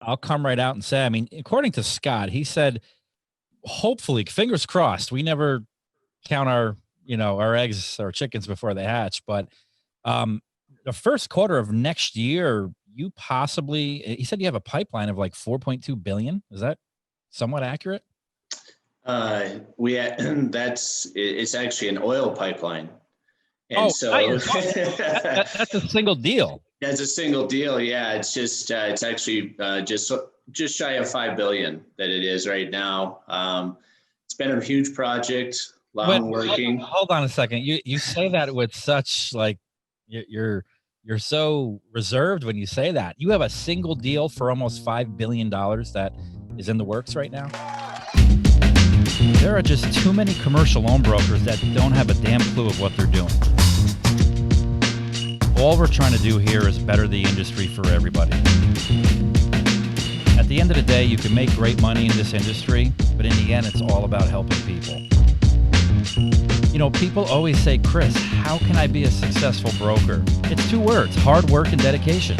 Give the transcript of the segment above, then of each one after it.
I'll come right out and say, I mean, according to Scott, he said, hopefully, fingers crossed, we never count our eggs or chickens before they hatch. But um, the first quarter of next year, you possibly, he said you have a pipeline of like 4.2 billion. Is that somewhat accurate? It's actually an oil pipeline. And Oh, so that's a single deal. that's a single deal. Yeah. It's actually just shy of 5 billion that it is right now. It's been a huge project, long working. Hold on a second. You say that with such like you're so reserved when you say that. You have a single deal for almost $5 billion that is in the works right now. There are just too many commercial loan brokers that don't have a damn clue of what they're doing. All we're trying to do here is better the industry for everybody. At the end of the day, you can make great money in this industry, but in the end, it's all about helping people. You know, people always say, Kris, how can I be a successful broker? It's two words, hard work and dedication.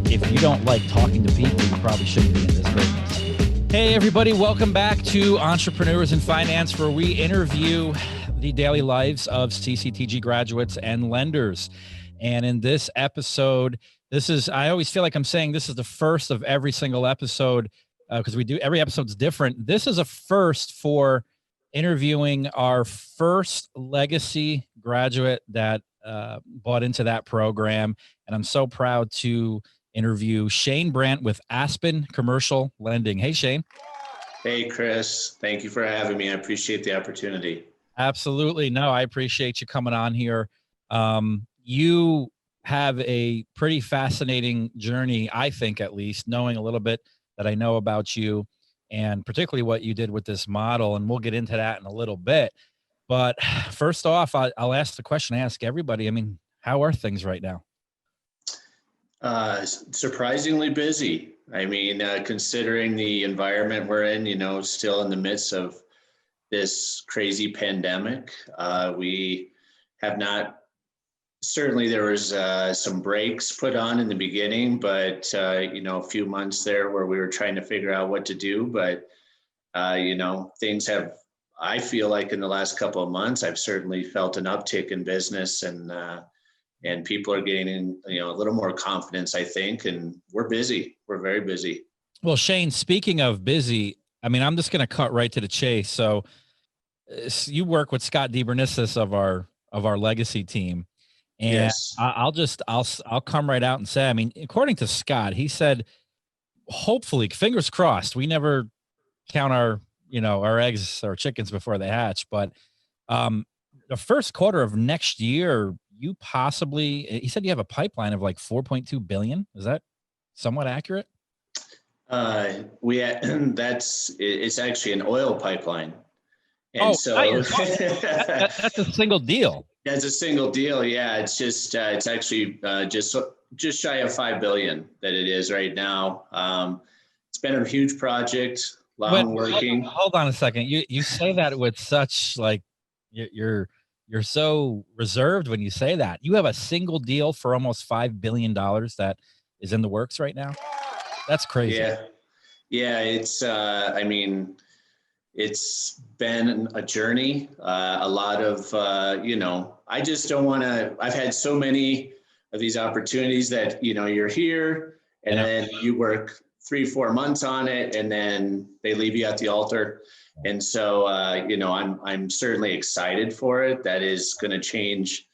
If you don't like talking to people, you probably shouldn't be in this business. Hey, everybody, welcome back to Entrepreneurs in Finance, where we interview the daily lives of CCTG graduates and lenders. And in this episode, I always feel like I'm saying this is the first of every single episode because every episode's different. This is a first for interviewing our first legacy graduate that bought into that program. And I'm so proud to interview Shane Brandt with Aspen Commercial Lending. Hey, Shane. Hey, Kris. Thank you for having me. I appreciate the opportunity. Absolutely. No, I appreciate you coming on here. You have a pretty fascinating journey, I think, at least, knowing a little bit that I know about you and particularly what you did with this model. And we'll get into that in a little bit. But first off, I'll ask the question I ask everybody. I mean, how are things right now? Surprisingly busy. I mean, considering the environment we're in, still in the midst of this crazy pandemic. We have not, certainly there was some breaks put on in the beginning, but, a few months there where we were trying to figure out what to do. But, things have, I feel like in the last couple of months, I've certainly felt an uptick in business and people are gaining, a little more confidence, I think, and we're busy. We're very busy. Well, Shane, speaking of busy, I mean, I'm just going to cut right to the chase. So you work with Scott DeBernissis of our legacy team. And yes. I'll come right out and say, I mean, according to Scott, he said, hopefully, fingers crossed, we never count our eggs or chickens before they hatch. But the first quarter of next year, you possibly, he said you have a pipeline of like 4.2 billion. Is that somewhat accurate? It's actually an oil pipeline. And that's a single deal. That's a single deal. Yeah. It's actually just shy of 5 billion that it is right now. It's been a huge project, long working. Hold on a second. You say that with such like you're so reserved when you say that. You have a single deal for almost $5 billion that is in the works right now. That's crazy. Yeah. It's, it's been a journey, a lot of, I just don't want to, I've had so many of these opportunities that, you're here and then you work 3-4 months on it and then they leave you at the altar. And so, I'm certainly excited for it. That is going to change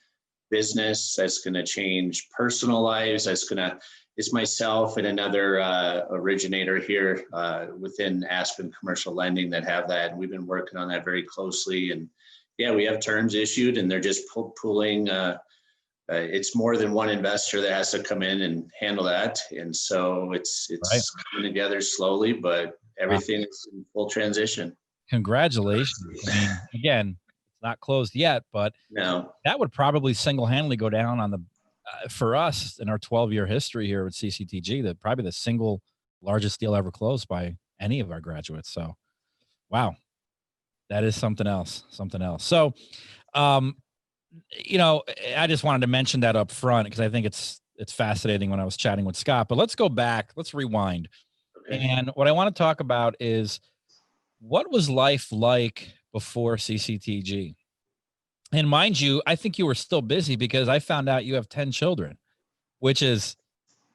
business. That's going to change personal lives. It's myself and another originator here within Aspen Commercial Lending that have that. And we've been working on that very closely. And yeah, we have terms issued and they're just pulling. It's more than one investor that has to come in and handle that. And so it's right. Coming together slowly, but everything is in full transition. Congratulations. I mean, again, it's not closed yet, but no, that would probably single-handedly go down on the for us in our 12-year history here with CCTG, that probably the single largest deal ever closed by any of our graduates. So, wow, that is something else. So, I just wanted to mention that up front because I think it's it's fascinating when I was chatting with Scott, but let's go back, let's rewind. Okay. And what I want to talk about is, what was life like before CCTG? And mind you, I think you were still busy because I found out you have 10 children, which is,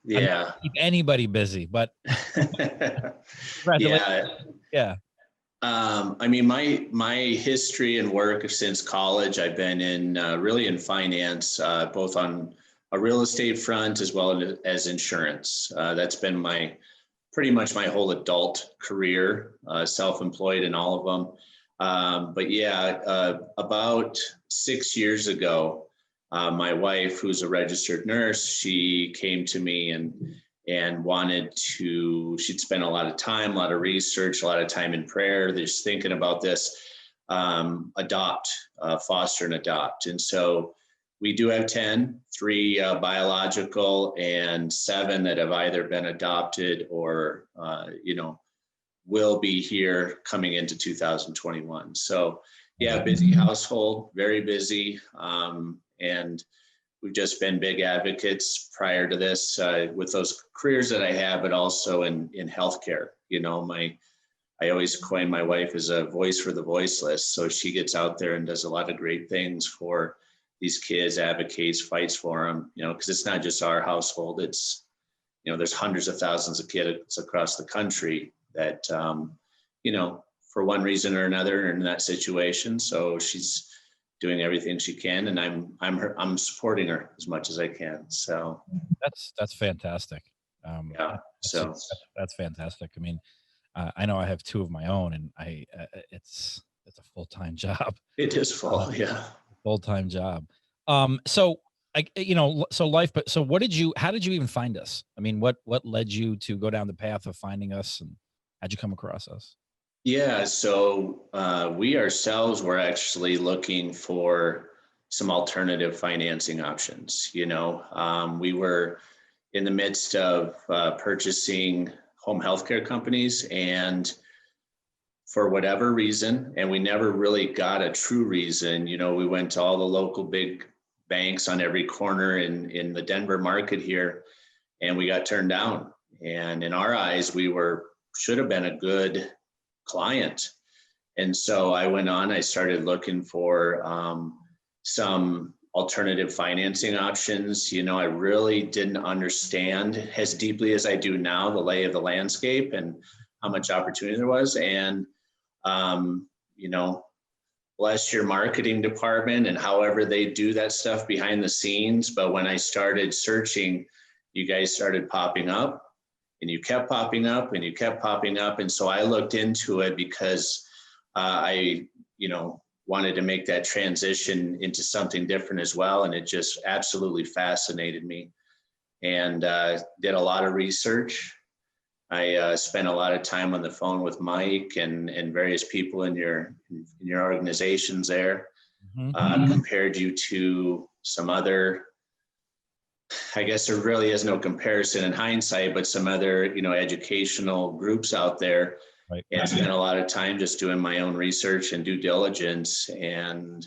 I mean, Yeah. keep anybody busy, but congratulations. Yeah. Yeah. I mean, my history and work since college, I've been in really in finance, both on a real estate front as well as insurance. That's been pretty much my whole adult career, self-employed in all of them. But yeah, about 6 years ago, my wife, who's a registered nurse, she came to me and wanted to, she'd spent a lot of time, a lot of research, a lot of time in prayer, just thinking about this, foster and adopt. And so we do have 10, 3 biological and 7 that have either been adopted or, will be here coming into 2021. So yeah, busy household, very busy. And we've just been big advocates prior to this with those careers that I have, but also in healthcare. I always coin my wife as a voice for the voiceless. So she gets out there and does a lot of great things for these kids, advocates, fights for them, because it's not just our household. It's, there's hundreds of thousands of kids across the country that, for one reason or another are in that situation. So she's doing everything she can, and I'm supporting her as much as I can. So That's fantastic. yeah, so that's fantastic. I mean, I know I have 2 of my own, and it's a full-time job. it is full, yeah. Full-time job. So life, but so how did you even find us? I mean, what led you to go down the path of finding us, and how'd you come across us? Yeah, so we ourselves were actually looking for some alternative financing options. We were in the midst of purchasing home healthcare companies, and for whatever reason, and we never really got a true reason, we went to all the local big banks on every corner in the Denver market here, and we got turned down. And in our eyes, should have been a good client. And so I went on, I started looking for some alternative financing options. I really didn't understand as deeply as I do now the lay of the landscape and how much opportunity there was. And, bless your marketing department and however they do that stuff behind the scenes. But when I started searching, you guys started popping up. And you kept popping up and you kept popping up. And so I looked into it because I wanted to make that transition into something different as well. And it just absolutely fascinated me, and did a lot of research. I spent a lot of time on the phone with Mike and various people in your organizations there, compared you to some other, I guess there really is no comparison in hindsight, but some other, educational groups out there. Right. And spent a lot of time just doing my own research and due diligence. And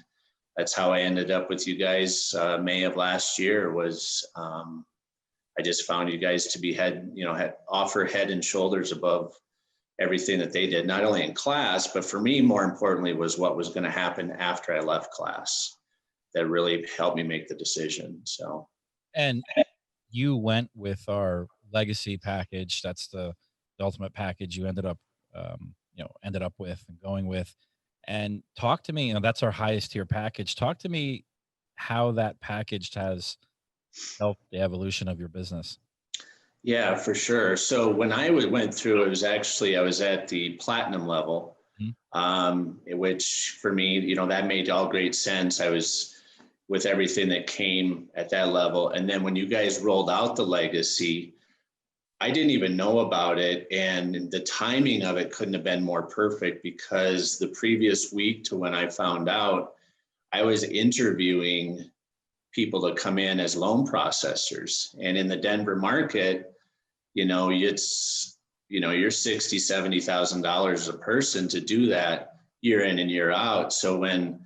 that's how I ended up with you guys. May of last year was, I just found you guys to be head and shoulders above everything that they did, not only in class, but for me, more importantly, was what was going to happen after I left class that really helped me make the decision. So. And you went with our legacy package. That's the ultimate package you ended up with and going with. And talk to me, that's our highest tier package. Talk to me how that package has helped the evolution of your business. Yeah, for sure. So when I went through, I was at the platinum level, which for me, that made all great sense. I was with everything that came at that level. And then when you guys rolled out the legacy, I didn't even know about it. And the timing of it couldn't have been more perfect, because the previous week to when I found out, I was interviewing people to come in as loan processors. And in the Denver market, it's, you're $60,000, $70,000 a person to do that year in and year out. So when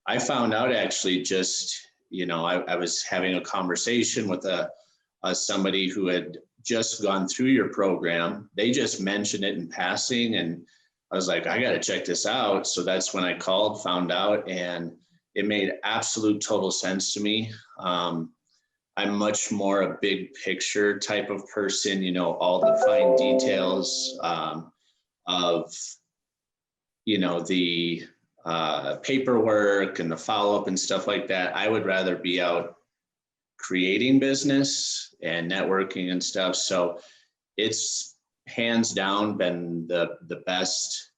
I found out, actually, just, I was having a conversation with a somebody who had just gone through your program. They just mentioned it in passing, and I was like, I got to check this out. So that's when I called, found out, and it made absolute total sense to me. I'm much more a big picture type of person, you know, all the fine details of, you know, the paperwork and the follow-up and stuff like that. I would rather be out creating business and networking and stuff. So it's hands down been the best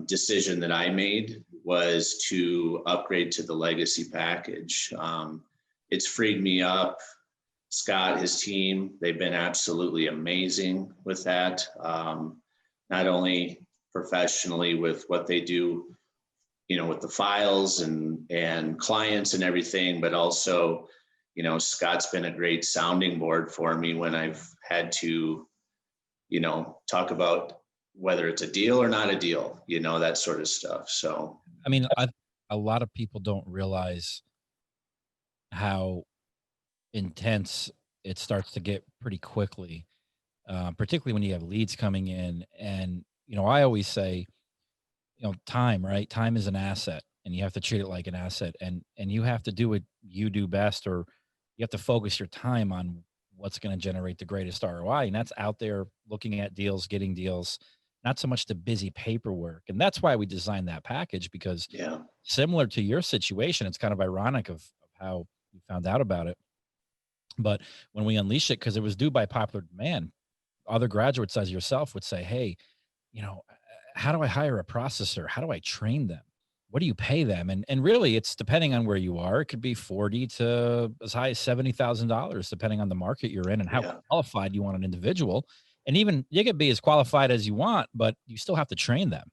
decision that I made was to upgrade to the legacy package. It's freed me up. Scott, his team, they've been absolutely amazing with that. Not only professionally with what they do, you know, with the files and clients and everything, but also, you know, Scott's been a great sounding board for me when I've had to, you know, talk about whether it's a deal or not a deal, you know, that sort of stuff. So, I mean, a lot of people don't realize how intense it starts to get pretty quickly, particularly when you have leads coming in. And, you know, I always say, you know, time, right? Time is an asset and you have to treat it like an asset, and you have to do what you do best, or you have to focus your time on what's going to generate the greatest ROI. And that's out there looking at deals, getting deals, not so much the busy paperwork. And that's why we designed that package, because yeah, similar to your situation, it's kind of ironic of how you found out about it. But when we unleashed it, because it was due by popular demand, other graduates as yourself would say, hey, you know, how do I hire a processor? How do I train them? What do you pay them? And really, it's depending on where you are. It could be 40 to as high as $70,000, depending on the market you're in and how yeah, qualified you want an individual. And even you could be as qualified as you want, but you still have to train them,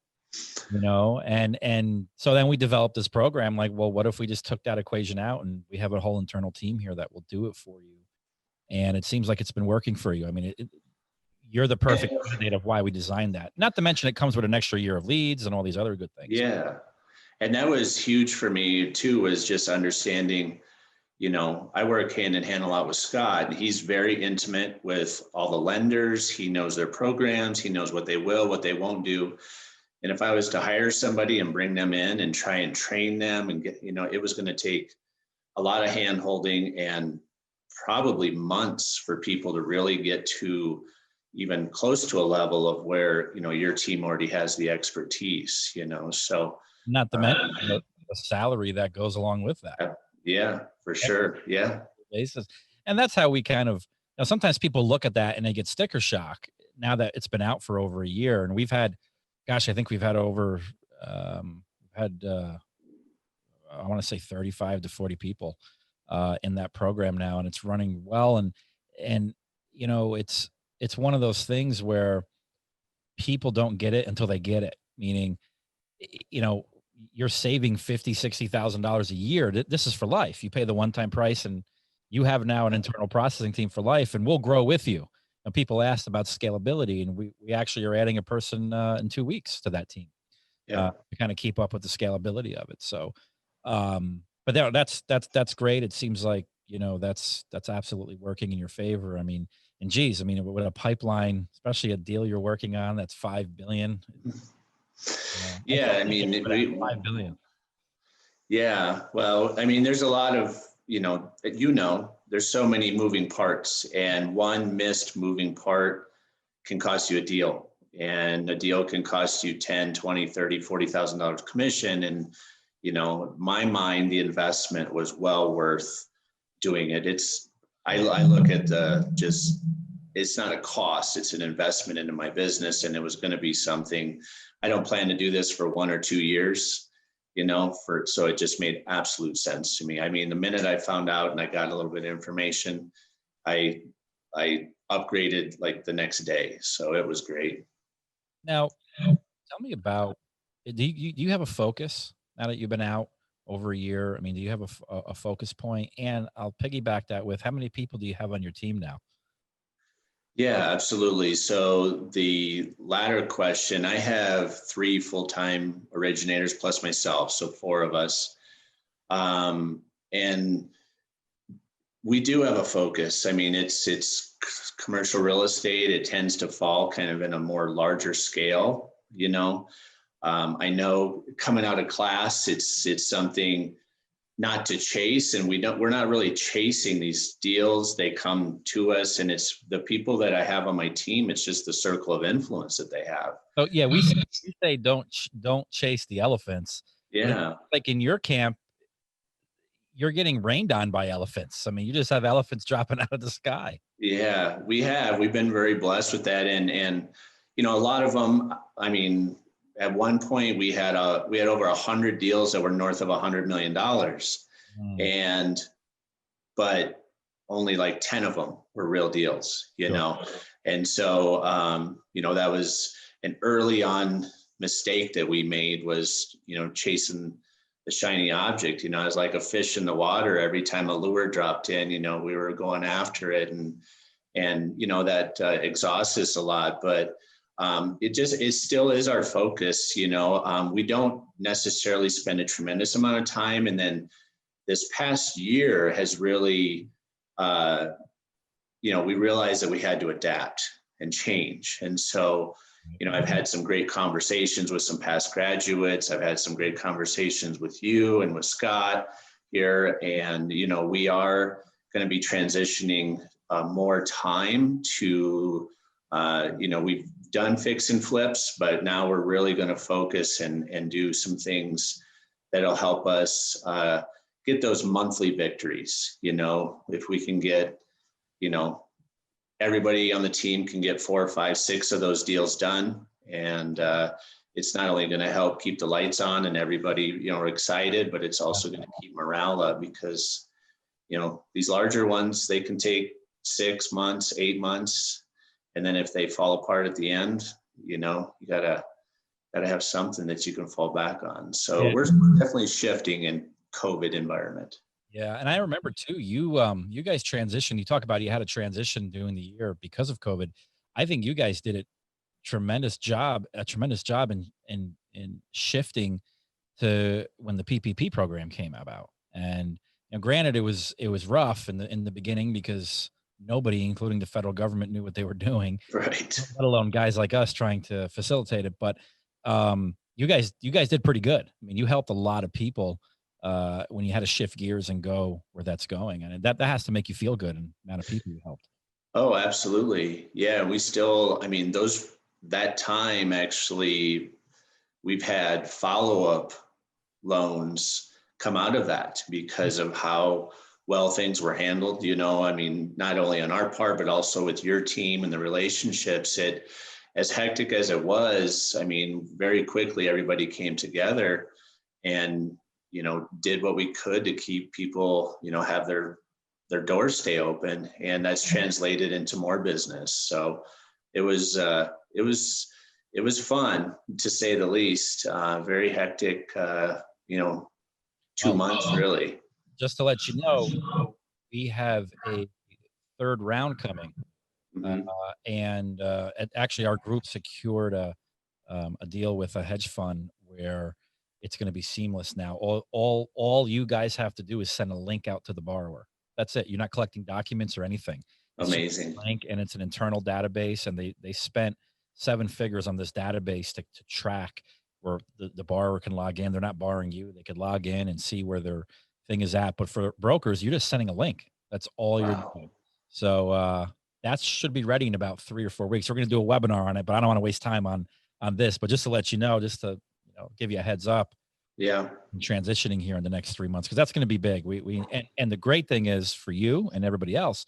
you know. And so then we developed this program. Like, well, what if we just took that equation out and we have a whole internal team here that will do it for you? And it seems like it's been working for you. I mean, you're the perfect candidate of why we designed that. Not to mention it comes with an extra year of leads and all these other good things. yeah. And that was huge for me too, was just understanding, you know, I work hand in hand a lot with Scott. He's very intimate with all the lenders. He knows their programs. He knows what they will, what they won't do. And if I was to hire somebody and bring them in and try and train them and get, you know, it was going to take a lot of hand holding and probably months for people to really get to even close to a level of where, you know, your team already has the expertise, you know. So Not to mention the salary that goes along with that. yeah, for sure. Yeah. Basis. And that's how we kind of, you know, sometimes people look at that and they get sticker shock now that it's been out for over a year. And we've had, gosh, I think we've had over, I want to say 35 to 40 people in that program now, and it's running well. And, you know, it's one of those things where people don't get it until they get it. Meaning, you know, you're saving $50,000-$60,000 a year. This is for life. You pay the one-time price, and you have now an internal processing team for life, and we'll grow with you. And people asked about scalability, and we actually are adding a person in 2 weeks to that team Yeah. to kind of keep up with the scalability of it. So, but that's great. It seems like, you know, that's absolutely working in your favor. I mean, and geez, I mean, with a pipeline, especially a deal you're working on that's 5 billion. Yeah. I mean, 5 billion. yeah. Well, I mean, there's a lot of, you know, there's so many moving parts, and one missed moving part can cost you a deal, and a deal can cost you 10, 20, 30, $40,000 commission. And, you know, my mind, the investment was well worth doing it. I look at it's not a cost, it's an investment into my business. And it was going to be something, I don't plan to do this for 1 or 2 years, you know, so it just made absolute sense to me. I mean, the minute I found out and I got a little bit of information, I upgraded like the next day. So it was great. Now, tell me about, do you have a focus now that you've been out over a year? I mean, do you have a focus point? And I'll piggyback that with, how many people do you have on your team now? Yeah, absolutely. So the latter question, I have 3 full-time originators plus myself, so 4 of us. And We do have a focus. I mean, it's commercial real estate. It tends to fall kind of in a more larger scale, you know. I know coming out of class, it's something not to chase, and we're not really chasing these deals. They come to us, and it's the people that I have on my team. It's just the circle of influence that they have. Oh yeah, we say don't chase the elephants. Yeah. Like in your camp, you're getting rained on by elephants. I mean, you just have elephants dropping out of the sky. Yeah, we've been very blessed with that. And, you know, a lot of them, I mean, at one point we had over 100 deals that were north of $100 million. And, but only like 10 of them were real deals, you know? And so, you know, that was an early on mistake that we made, was, you know, chasing the shiny object. You know, it was like a fish in the water. Every time a lure dropped in, you know, we were going after it, and you know, that exhausts us a lot. But it still is our focus. You know, we don't necessarily spend a tremendous amount of time. And then this past year has really, you know, we realized that we had to adapt and change. And so, you know, I've had some great conversations with some past graduates. I've had some great conversations with you and with Scott here. And, you know, we are going to be transitioning more time to, you know, we've done fix and flips, but now we're really going to focus and do some things that'll help us get those monthly victories. You know, if we can get, you know, everybody on the team can get 4 or 5, 6 of those deals done. And it's not only going to help keep the lights on and everybody, you know, excited, but it's also going to keep morale up, because, you know, these larger ones, they can take 6 months, 8 months. And then if they fall apart at the end, you know, you gotta have something that you can fall back on. So we're definitely shifting in COVID environment. Yeah, and I remember too, you guys transitioned. You talk about you had a transition during the year because of COVID. I think you guys did a tremendous job in shifting to when the PPP program came about. And you know, granted, it was rough in the beginning, because nobody, including the federal government, knew what they were doing, Right. let alone guys like us trying to facilitate it. But you guys did pretty good. I mean, you helped a lot of people when you had to shift gears and go where that's going, and that has to make you feel good, and the amount of people you helped. Oh, absolutely. Yeah, we still, I mean, that time actually, we've had follow-up loans come out of that because of how well things were handled. You know, I mean, not only on our part, but also with your team and the relationships. As hectic as it was, I mean, very quickly everybody came together and, you know, did what we could to keep people, you know, have their doors stay open, and that's translated into more business. So it was fun, to say the least. Very hectic, you know, 2 months really. Just to let you know, we have a third round coming. And actually our group secured a deal with a hedge fund where it's going to be seamless now. All you guys have to do is send a link out to the borrower. That's it. You're not collecting documents or anything. It's Amazing. link, and it's an internal database, and they spent 7 figures on this database to track where the borrower can log in. They're not borrowing you. They could log in and see where their thing is at. But for brokers, you're just sending a link. That's all you're doing. So that should be ready in about 3 or 4 weeks. We're going to do a webinar on it, but I don't want to waste time on this. But just to let you know, just to give you a heads up. Yeah. I'm transitioning here in the next 3 months, because that's going to be big. And the great thing is for you and everybody else,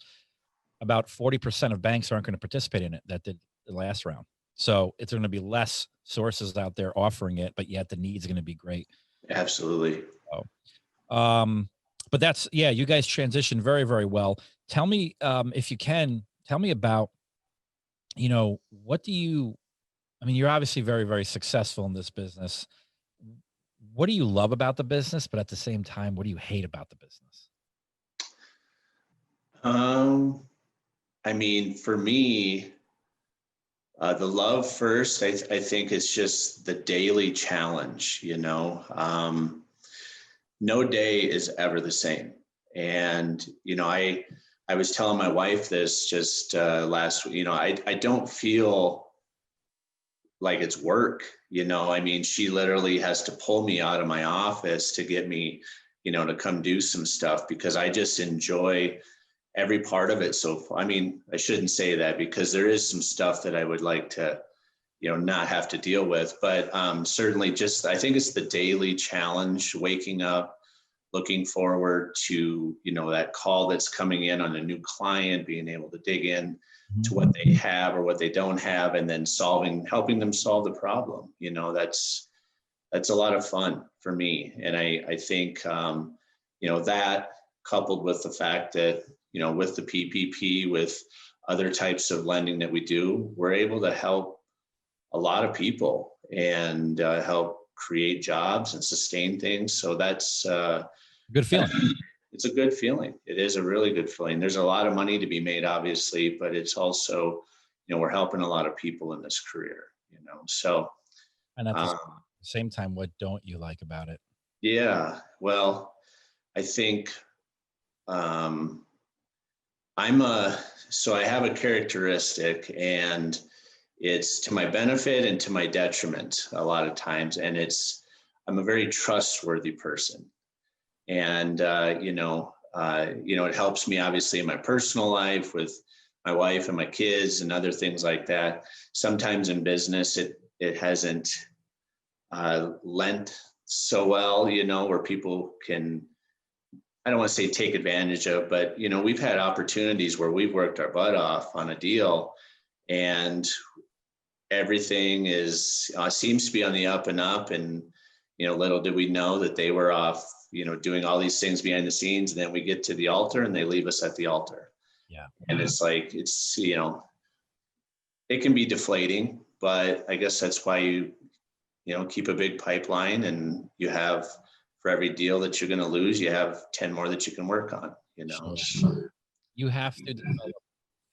about 40% of banks aren't going to participate in it that did the last round. So it's going to be less sources out there offering it, but yet the need's going to be great. Absolutely. So, but that's, yeah, you guys transitioned very, very well. Tell me, if you can, tell me about, you're obviously very, very successful in this business. What do you love about the business, but at the same time, what do you hate about the business? I mean, for me, the love first, I think it's just the daily challenge, no day is ever the same. And, I was telling my wife this just last week, I don't feel like it's work, I mean, she literally has to pull me out of my office to get me, to come do some stuff because I just enjoy every part of it. So, I mean, I shouldn't say that because there is some stuff that I would like to, not have to deal with, but certainly just, I think it's the daily challenge, waking up, looking forward to, that call that's coming in on a new client, being able to dig in to what they have or what they don't have, and then helping them solve the problem. That's a lot of fun for me. And I think, that coupled with the fact that, with the PPP, with other types of lending that we do, we're able to help a lot of people and help create jobs and sustain things. So that's Good feeling. It's a good feeling. It is a really good feeling. There's a lot of money to be made, obviously, but it's also, we're helping a lot of people in this career, so. And at the same time, what don't you like about it? Yeah, well, I think so I have a characteristic, and it's to my benefit and to my detriment a lot of times. And I'm a very trustworthy person. And, it helps me obviously in my personal life with my wife and my kids and other things like that. Sometimes in business, it hasn't lent so well, where people can, I don't want to say take advantage of, but, we've had opportunities where we've worked our butt off on a deal and everything seems to be on the up and up. And, little did we know that they were off, doing all these things behind the scenes. And then we get to the altar and they leave us at the altar. Yeah. And it's like, it can be deflating, but I guess that's why you keep a big pipeline, and you have, for every deal that you're going to lose, you have 10 more that you can work on, Sure. You have to develop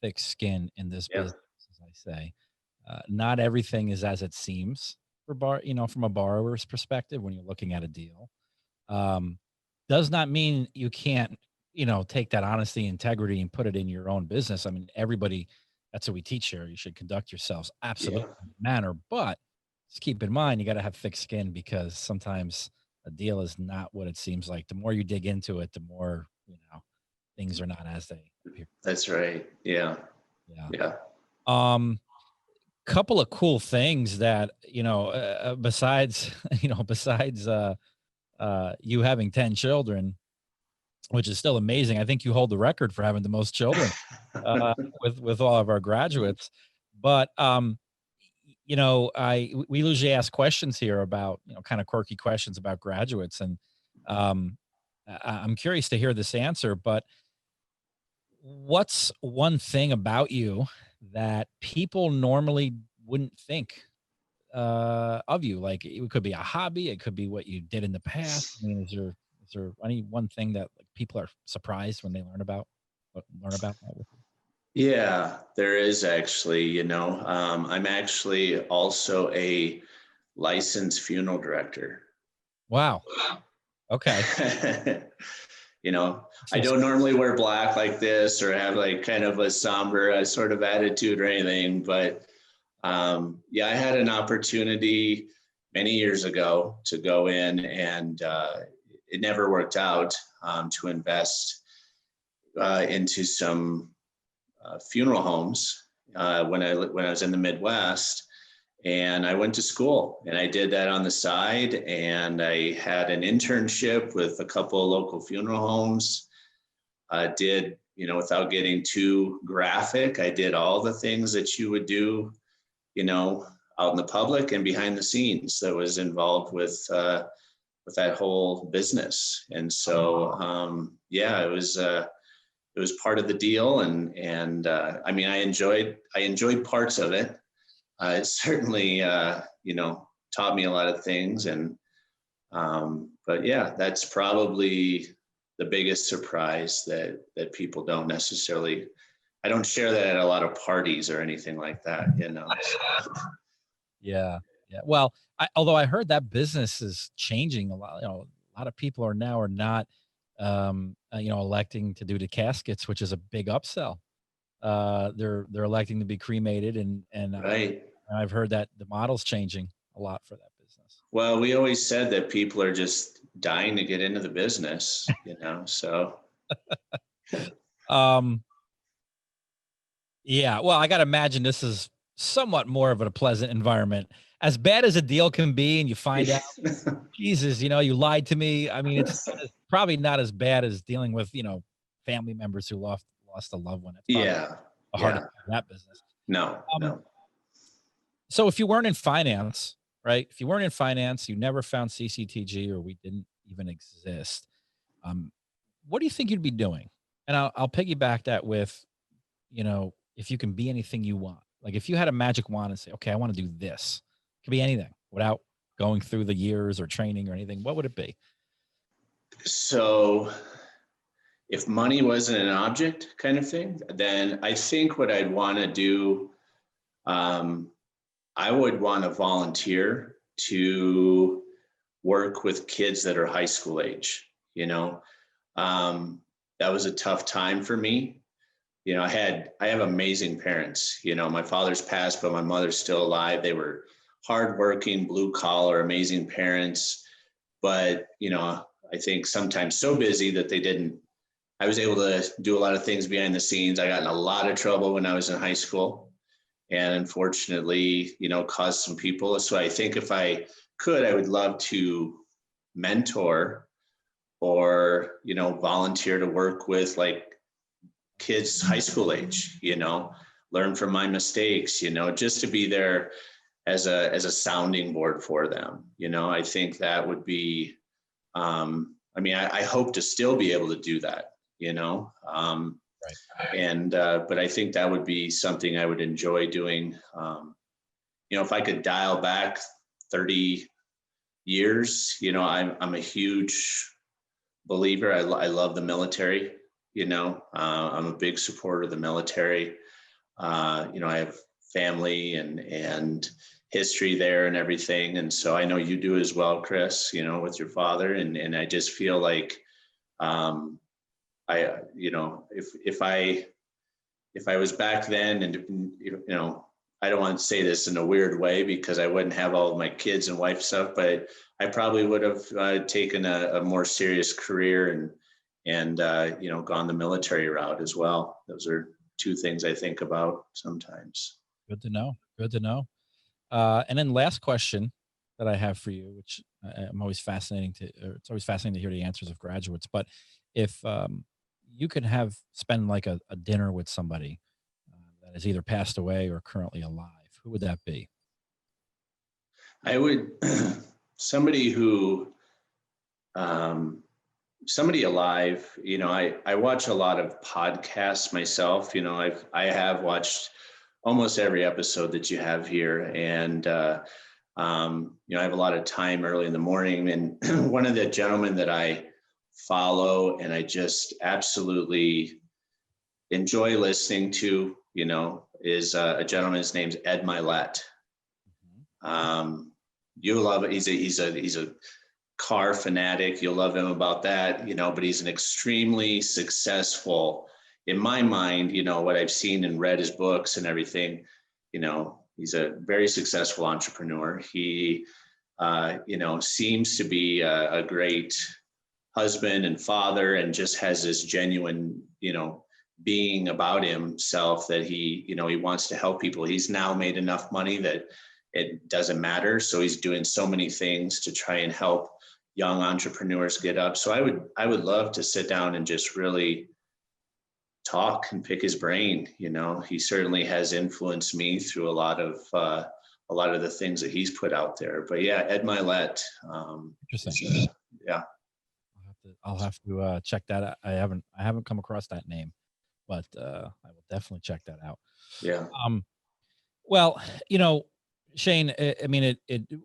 thick skin in this Yeah. business, as I say. Not everything is as it seems from a borrower's perspective when you're looking at a deal. Does not mean you can't, take that honesty, integrity, and put it in your own business. I mean, everybody, that's what we teach here. You should conduct yourselves absolutely in a manner, but just keep in mind, you got to have thick skin because sometimes a deal is not what it seems like. The more you dig into it, the more, things are not as they appear. That's right. Yeah. Yeah. Yeah. Couple of cool things that, besides, you having 10 children, which is still amazing. I think you hold the record for having the most children with all of our graduates. But we usually ask questions here about kind of quirky questions about graduates, and I'm curious to hear this answer. But what's one thing about you that people normally wouldn't think of you? Like, it could be a hobby, it could be what you did in the past. I mean, is there any one thing that people are surprised when they learn about that with you? Yeah, there is actually, I'm actually also a licensed funeral director. Wow. Okay. I don't normally wear black like this or have like kind of a somber sort of attitude or anything, but I had an opportunity many years ago to go in, and it never worked out, to invest into some funeral homes when I was in the Midwest. And I went to school and I did that on the side, and I had an internship with a couple of local funeral homes. Did, without getting too graphic, I did all the things that you would do, out in the public and behind the scenes that was involved with that whole business. And so, it was part of the deal. And I mean, I enjoyed parts of it. It certainly, taught me a lot of things. And, but yeah, that's probably the biggest surprise that people don't necessarily, I don't share that at a lot of parties or anything like that, Yeah. Yeah. Well, although I heard that business is changing a lot, a lot of people are not electing to do the caskets, which is a big upsell. They're electing to be cremated, and Right. I've heard that the model's changing a lot for that business. Well, we always said that people are just dying to get into the business, so. Um, yeah, well, I got to imagine this is somewhat more of a pleasant environment. As bad as a deal can be, and you find out, Jesus, you lied to me. I mean, it's probably not as bad as dealing with, family members who lost a loved one. It's probably Yeah. a harder Yeah. in that business. No, Um, no. so if you weren't in finance, right? If you weren't in finance, you never found CCTG, or we didn't even exist. Um, what do you think you'd be doing? And I'll piggyback that with, if you can be anything you want. Like if you had a magic wand and say, okay, I want to do this. It could be anything without going through the years or training or anything. What would it be? So if money wasn't an object kind of thing, then I think what I'd want to do, I would want to volunteer to work with kids that are high school age. That was a tough time for me. I have amazing parents. My father's passed, but my mother's still alive. They were hardworking, blue collar, amazing parents. But, I think sometimes so busy that I was able to do a lot of things behind the scenes. I got in a lot of trouble when I was in high school, and unfortunately, caused some people. So I think if I could, I would love to mentor or, volunteer to work with like kids high school age, learn from my mistakes, just to be there as a sounding board for them. I think that would be, I hope to still be able to do that, Right. but I think that would be something I would enjoy doing. If I could dial back 30 years, I'm a huge believer. I love the military. I'm a big supporter of the military. I have family and history there and everything. And so I know you do as well, Kris, with your father. And I just feel like, if I was back then and, I don't want to say this in a weird way because I wouldn't have all of my kids and wife stuff, but I probably would have taken a more serious career and gone the military route as well. Those are two things I think about sometimes. Good to know. Good to know. And then last question that I have for you, which I'm always it's always fascinating to hear the answers of graduates. But if you could spend like a dinner with somebody that has either passed away or currently alive, who would that be? I would, somebody who, somebody alive, I watch a lot of podcasts myself. I have watched almost every episode that you have here. And, I have a lot of time early in the morning. And one of the gentlemen that I follow and I just absolutely enjoy listening to, is a gentleman. His name's Ed Milet. You love it. He's a car fanatic. You'll love him about that, but he's an extremely successful, in my mind, what I've seen and read his books and everything, he's a very successful entrepreneur. He, seems to be a great husband and father and just has this genuine, being about himself that he wants to help people. He's now made enough money that it doesn't matter. So he's doing so many things to try and help young entrepreneurs get up. So I would love to sit down and just really talk and pick his brain. He certainly has influenced me through a lot of the things that he's put out there. But yeah, Ed Milet. Interesting. Yeah. I'll have to check that out. I haven't come across that name, but I will definitely check that out. Yeah. Well, Shane,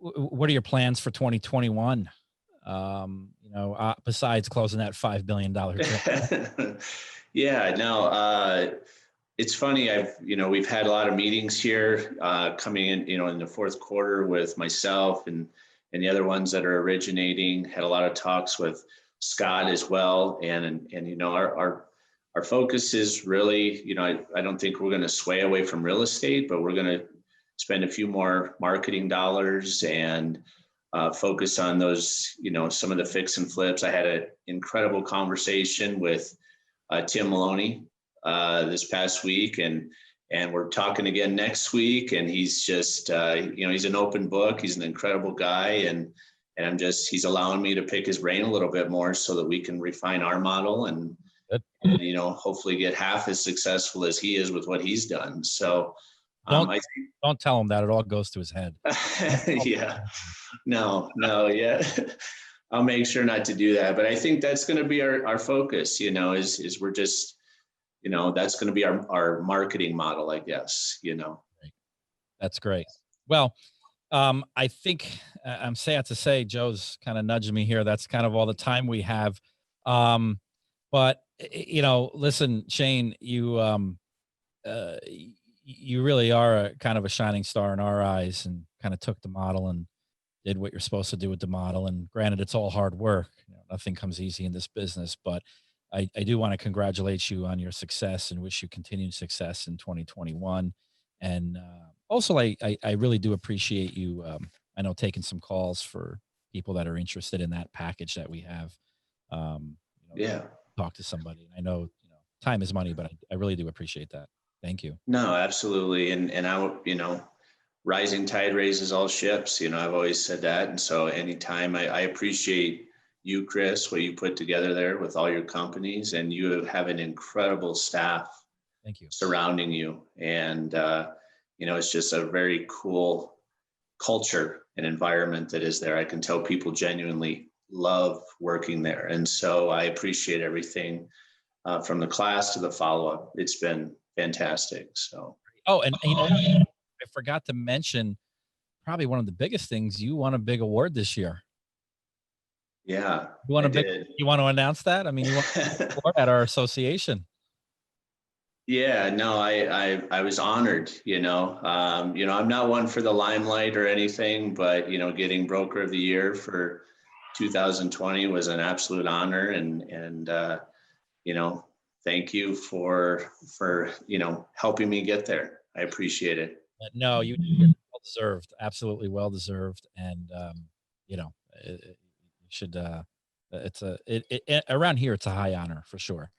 what are your plans for 2021? Besides closing that $5 billion check. Yeah, no, it's funny. We've had a lot of meetings here coming in, in the fourth quarter with myself and the other ones that are originating. Had a lot of talks with Scott as well. And our focus is really, I don't think we're going to sway away from real estate, but we're going to spend a few more marketing dollars and focus on those, some of the fix and flips. I had an incredible conversation with Tim Maloney this past week, and we're talking again next week. And he's just, he's an open book. He's an incredible guy, and he's allowing me to pick his brain a little bit more so that we can refine our model and hopefully get half as successful as he is with what he's done. So don't tell him that. It all goes to his head. Yeah, no, yeah. I'll make sure not to do that. But I think that's going to be our focus, is we're just, that's going to be our marketing model, I guess, That's great. Well, I think I'm sad to say Joe's kind of nudging me here. That's kind of all the time we have. But listen, Shane, you really are a kind of a shining star in our eyes, and kind of took the model and did what you're supposed to do with the model. And granted, it's all hard work. Nothing comes easy in this business, but I do want to congratulate you on your success and wish you continued success in 2021. And also, I really do appreciate you. I know taking some calls for people that are interested in that package that we have. Talk to somebody. I know, time is money, but I really do appreciate that. Thank you. No, absolutely. And I, rising tide raises all ships. I've always said that. And so anytime I appreciate you, Kris, what you put together there with all your companies, and you have an incredible staff. Thank you. Surrounding you. And, it's just a very cool culture and environment that is there. I can tell people genuinely love working there. And so I appreciate everything from the class to the follow-up. It's been fantastic. So. Oh, and I forgot to mention probably one of the biggest things. You won a big award this year. Yeah. You want to announce that? I mean, you won an award at our association. Yeah, no, I was honored, I'm not one for the limelight or anything, but, getting Broker of the Year for 2020 was an absolute honor. And thank you for helping me get there. I appreciate it. No, you're well deserved, absolutely well deserved. And, it should, around here, it's a high honor for sure.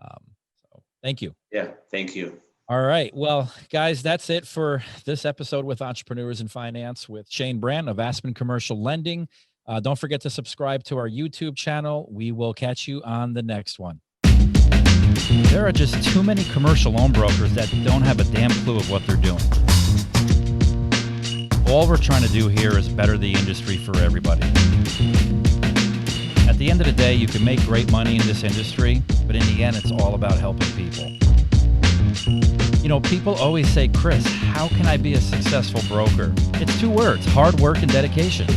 So thank you. Yeah. Thank you. All right. Well, guys, that's it for this episode with Entrepreneurs in Finance with Shane Brandt of Aspen Commercial Lending. Don't forget to subscribe to our YouTube channel. We will catch you on the next one. There are just too many commercial loan brokers that don't have a damn clue of what they're doing. All we're trying to do here is better the industry for everybody. At the end of the day, you can make great money in this industry, but in the end, it's all about helping people. People always say, Kris, how can I be a successful broker? It's two words: hard work and dedication.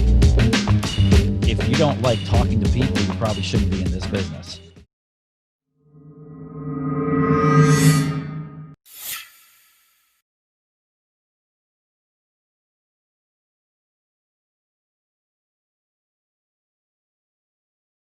If you don't like talking to people, you probably shouldn't be in this business.